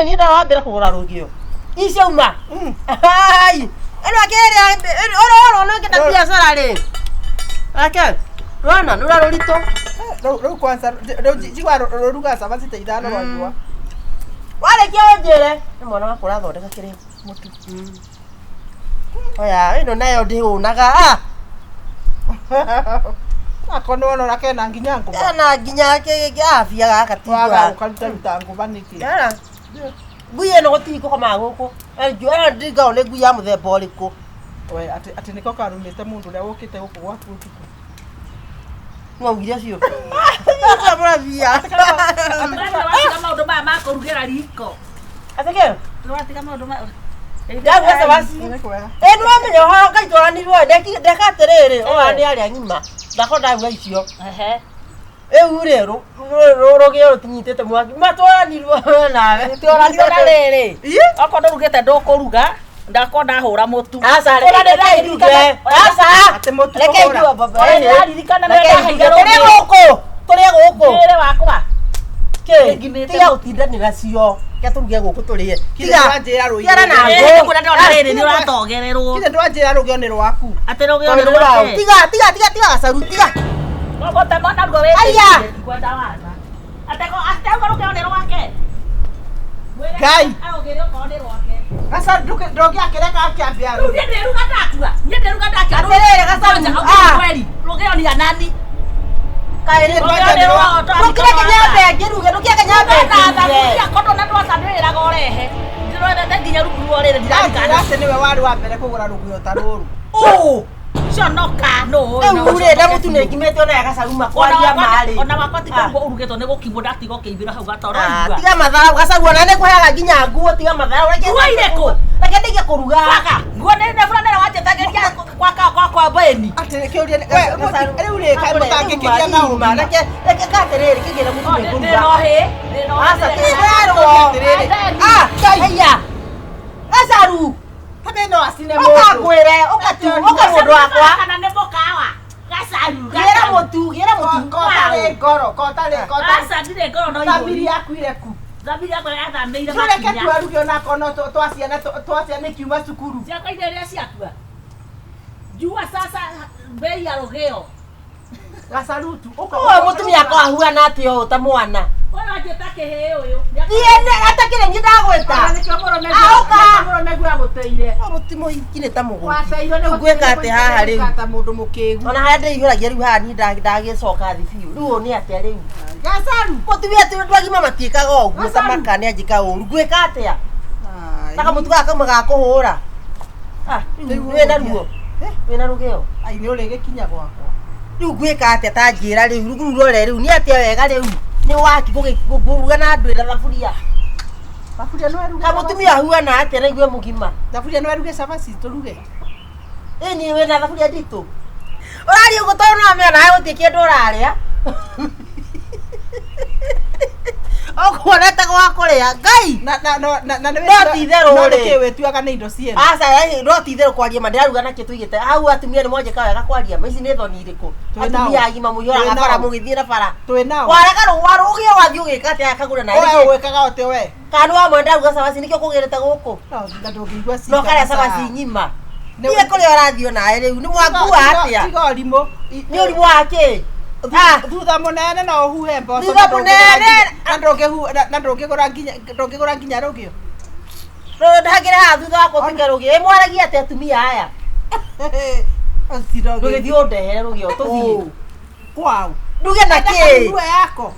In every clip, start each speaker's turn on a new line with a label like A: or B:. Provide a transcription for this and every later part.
A: ni ndawambira kugura rugio icio uma ai eno akere oro no kita biashara ri ake rwana nura rurito
B: ro kwanza jigwa ruga sabasi te idano rwajwa
A: wale kionjere mwana wakora thondeka kiri mutu oya ino nayo ndi unaga
B: akono no rakena nginya ngo
A: na nginya ke afia gaka
B: tiwa ukaruta nguva niki
A: yara guye no tiko koma guku jo ndiga ole guya muthemba uriku
B: we ati niko karumite mundu ria ukite guku gwaku utuku
A: ngaugira cio abra via
C: kama ndo mama kurugira riko
A: atake
C: no ati kama ndo mama
A: ndagu esa basi eno amenyo ho kaitwa ni ro ndeka terere o ani ari anyima ndako ndagu icio rero rogero tinyitete mwaki matwara ni ro nawe
C: tiora ni ora rere okondo rugete ndokuruga ndakonda hura mutu
A: asa reke nduge asa
B: ate mutu
A: reke nduga baba
C: ene aririkana na ndahaire
A: tore guku
C: rere wakwa
A: ke tiga utindanira cio ke turuge guku turie
B: tiga njira rugi
A: tiga na
C: ngo kuna ndona rere ni uratogererwo
B: kide ndwanjira rugio ni rwaku
C: ate rugio ni rwake
A: tiga gacaru tiga
C: ngote mona rugo wewe
A: aya
C: kwenda wana ate ngo rugio ni rwake
B: Gai
C: aogerio ko ni rwake
B: asa ndogi akereka akiambia
C: rugi ni ruga ndakua
A: aterere gacaru
C: kweli rugio ni ya nani
A: kaire rukire kenyambe ngiruge rukia kenyambe
C: ya kondo na ndwasa ndira gorehe ndirwete nginya rukuru orire ndirarikana
B: ase niwe wari wa mbere kugura rugio taruru
C: conoka no
A: ure da mutu ne kimete ona yakasaruma kwaria mari
C: ona wakati kango urugeto ne gukibwo ndatigo keibira hau gatora igua
A: tiga mathara ugasarua na ne kwayaga nginya nguo tiga mathara ureke
C: waireko
A: reke ndige kuruga
C: nguo ne ne fulana wache tageria kwa beni
B: ate kiuria riu ri kai mutangikiria na uma
A: reke katerere kigira mutu ne kuruga
C: no he no
A: asa tigero aya gasaru
B: habe no asine
A: ukakwire ukamundu wakwa
C: kana ne bokawa gasaru
A: gira mutu
B: kotale
C: asa ndire ngoro no
B: family yakuire ku
C: Zabiri yako ya meira
B: makinya tureke twarugio na kono twasiana kiuma cukuru
C: ciakaire ria ciakua jua sasa bei ya rogeo
B: gasarutu
A: uko mutumia akwa ahuana atio ta mwana
C: wala jetake he uyu
A: ndiene atakire ngidagweta
B: auka negura guteire
A: mutimo ikine ta mugo
B: waseiro ne
A: gweka ate haha riu
B: kata mundu mukigu
A: ona haya ndihuragia riu haha ni ndagicoka thi biu riu ni atia riu
B: gasaru
A: mutumia ati ndwagima matiikaga uguo ta makane anjika uru gweka atia taka mutuga kamwe ga kuhura wena ruo wena rugeo
B: ai ni uri gikinya gwakwa
A: riu gweka atia ta njira riu ruguru rore riu ni atia wega riu ni waki guguruga na ndwira thaburia
B: no eruge
A: kamutumia ahuana atia na igwe mugima
B: thaburia no eruge sabasi turuge
A: ni wena thaburia nditu urari ugo to no amena nae utikie nduraria okuona ta gwa kuria ngai
B: na
A: ndotitherå
B: tuaga nä indo ciene
A: aca ndotitherå kwaria ma ndiraruga nakio tuigite hau atumia nä mwanjä wega kwaria ma ici nä thoni irä kå atumia agima må ihåraga bara må gä thiä na bara
B: twä nao
A: warega rå rå gä wathiä å gä ka atä akagå ra
B: we gwikaga ote we
A: kana wamwe ndaruga cabaci nä kä o kå gä rete gå kå
B: na ndångĩigua
A: no karä cabaci ng'ima niä kå rä a å rathiä naä rä u nä mwakua atä
B: tiga ũrimũ
A: nä å rimå wakä
B: thutha mũnene no ũhuhe mboco
A: thutha mũnene
B: na ndũngĩgũra nginya rũgĩo
A: ndagä haha thutha wakwa å tuke rå gä mwaragia atä atumia aya ndå gä thiä å ndehere rå gä o tå thiä
B: kwau
A: nduge na kä
B: ndue yako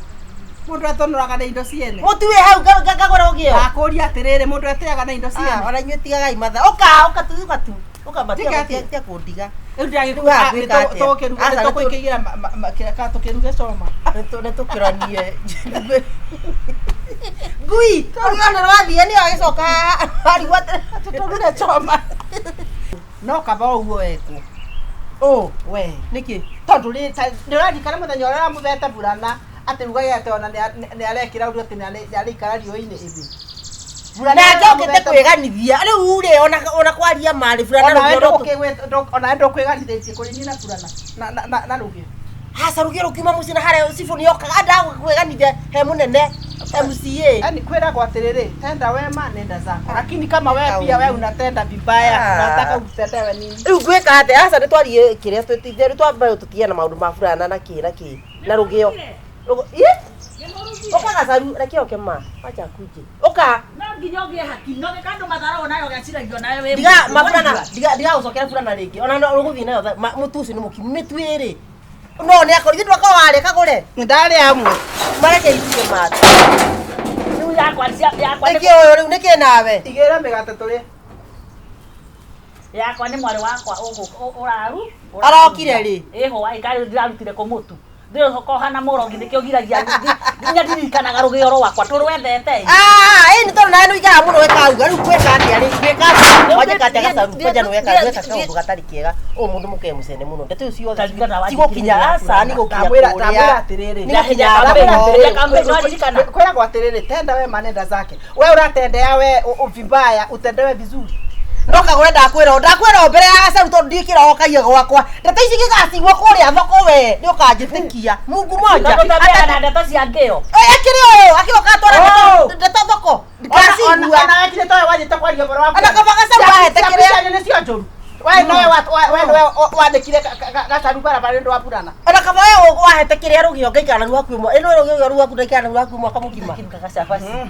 B: mũndũ etonoraga na indo ciene
A: må tuä hau ngagå ra å gä o
B: akũria atĩrĩrĩ mũndũ eteaga na indo ciene
A: ona inyuä tigagai matha å ka tuga tu å ka matia kå ndiga
B: tũkĩruge coma
A: nä tå kä ranie ngui rå nä rwathiä nä agä coka arigua
B: tũruge coma no kaba ũguo wekwo
A: å
B: we
A: nä kä
B: tondũ nĩ ũrarikana mũthenya ũrĩa mũthete burana atĩ rugage atĩ ona nĩ arekĩra ũndũ atĩ nĩ arĩikara riũa-inĩ ĩthĩ
A: na njoke te kwä ganithia rä u rä ona kwaria marä burana
B: ona ndå kwä ganithä tie kå rä na burana na rå gä
A: Hasa rugero kiuma mucina hare sifoni yokaga ndakwĩganithia he munene MCA.
B: Yaani kwenda kwa terere, tenda wema nenda zako. Lakini kama wewe pia wewe unatenda vibaya, unataka utetewe nini?
A: Rĩu ngwĩka atĩa? Hasa nĩ twariĩ kĩrĩa twĩtithia rĩu twambaye tũtigie na maũndũ ma burana na kĩ na rũgĩo. Oka gacaru reke oke ma. Acha kuje. Oka.
C: No nginya ũgĩe haki. No gĩkandũ mathara nayo gaciragio nayo wĩ.
A: Diga maburana, diga gũcokera burana rĩngĩ. Ona no gũthiĩ nayo mũtu ũcio nĩ mũkimu mĩtu ĩrĩ. No nĩ akorithie ndwaka warĩ kagũre.
B: Ndarĩ amwe.
A: Mareke itige mata.
C: Rĩu yakwa
A: Nĩkĩ ũyũ rĩu nĩkĩ nawe?
B: Igĩra mĩgate tũrĩ.
C: yakwa nĩ mwarĩ wakwa ũraru.
A: Arokire rĩ?
C: Ĩho aikarĩ ndirarutire kũ mũtu. Ndio kohana mũrongi nĩkĩo giragia nginya ndirikanaga rũgĩoro wakwa tũrwendete.
A: Nĩ tondũ nawe nĩ ikara mũno wekauga rĩu gwĩka atĩa rĩ? Gwĩka atĩa? Wajĩka atĩa gacaru? Kwanja nĩ weka kaũndũ gatarĩ kĩega. Ũyũ mũndũ mũkee mũcene mũno. Ndeto icio ciothe cigũkinya aca nĩ gũkinya
B: Ndamwĩra atĩrĩrĩ. Kwenda kwa atĩrĩrĩ, tenda wema nenda zake. Wewe unatendea we vibaya, utendewe vizuri.
A: No kagũre ndakwĩra mbere ya gacaru tondũ ndikĩra okaia gwakwa. Ndeto ici gĩgacigwo kũrĩa thoko we nĩ ũkanjĩtĩkia. Mungu moja.
C: Tũtambeaga na ndeto cia ngĩo.
A: Akĩrĩ ũyũ akĩoka atwara ndeto thoko. Ndikacigua.
B: Ona wekire towe wajĩte kwaria ũhoro waku.
A: Ona kaba gacaru wahete kĩrĩa.
B: Nĩ cio njũru. Wewe nowe wandĩkire gacaru barabara nĩ waburana.
A: Ona kaba wewe wahete kĩrĩa rũgĩo ngaikara rũu hakuhĩ mwa. Ĩno rũgĩo rũu hakuhĩ ndaikara rũu hakuhĩ mwaka mũgima.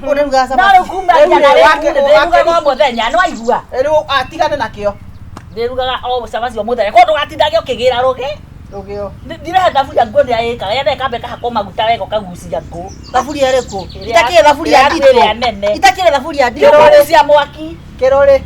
A: Ũrĩa rugaga
C: No kumbe ndĩrugaga o mũthenya nĩ waigua.
B: Rĩu atigane nakĩo.
C: Ndĩrugaga o cabaci o mũthenya. Ko ndũgatindage ũkĩgĩra rũgĩ.
B: Rũgĩo.
C: Ndĩrehe thaburia nguo nĩ yĩkaga. Yenda ĩkambe kahakwo maguta wega ũkagucia ngũ.
A: thaburia ĩrĩkũ? Itakĩrĩ thaburia nditũ. Itakĩrĩ thaburia nditũ.
C: Kĩrũrĩ cia mwaki.
B: Kĩrũrĩ.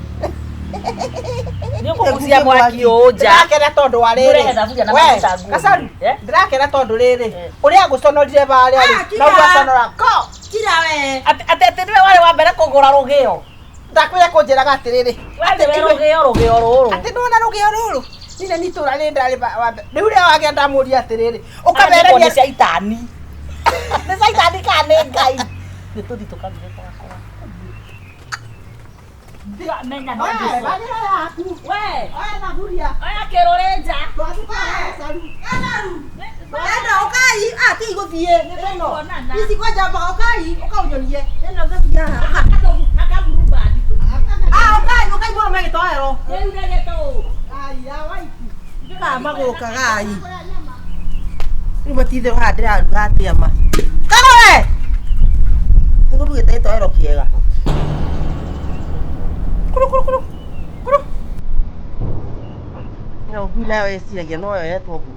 C: Nĩ ũkũgucia mwaki ũũ nja.
B: Ndĩrakena tondũ wa rĩrĩ.
C: Ndũrehe thaburia na maguta nguo.
B: Gacaru. Ndĩrakena tondũ rĩrĩ. Ũrĩa ngũconorire barĩa rĩ. No gwaconora. Ko.
A: Kira we.
C: Atĩ nĩwe warĩ wa mbere kũgũra rũgĩo.
B: Ndakwĩra kũnjĩraga atĩrĩrĩ.
C: Rũgĩo rũrũ.
B: Atĩ ndona rũgĩo rũrũ. Nina nitũra nĩ ndarĩ rĩu rĩa wagĩa ndamũria atĩrĩrĩ.
C: Ũkamerenia nĩ caitani. Nĩ caitani kana nĩ Ngai. Nĩ tũthi tũkaruge twakwa. Menya no
B: Wee, bagĩra yaku.
C: we
B: Oya thaburia.
C: oya kĩrũrĩ nja.
A: Enda ũkai. Ti igũthiĩ.
C: Nĩtũkuonana.
A: Ici kwanja mbaga ũkai. Ũkaunyonie.
C: Ĩno thaburia akaburumbandi.
A: Ũkai mũno megĩtoero.
C: Rĩu nĩ gĩtũ.
B: Aya waiki.
A: Magũkagai. Rĩu matithĩ haha ndĩraruga atĩa ma. Kagũre. Nĩgũrugĩte gĩtoero kĩega. Kuru. Ngui nayo ĩciragia no yo yetwo ngũ.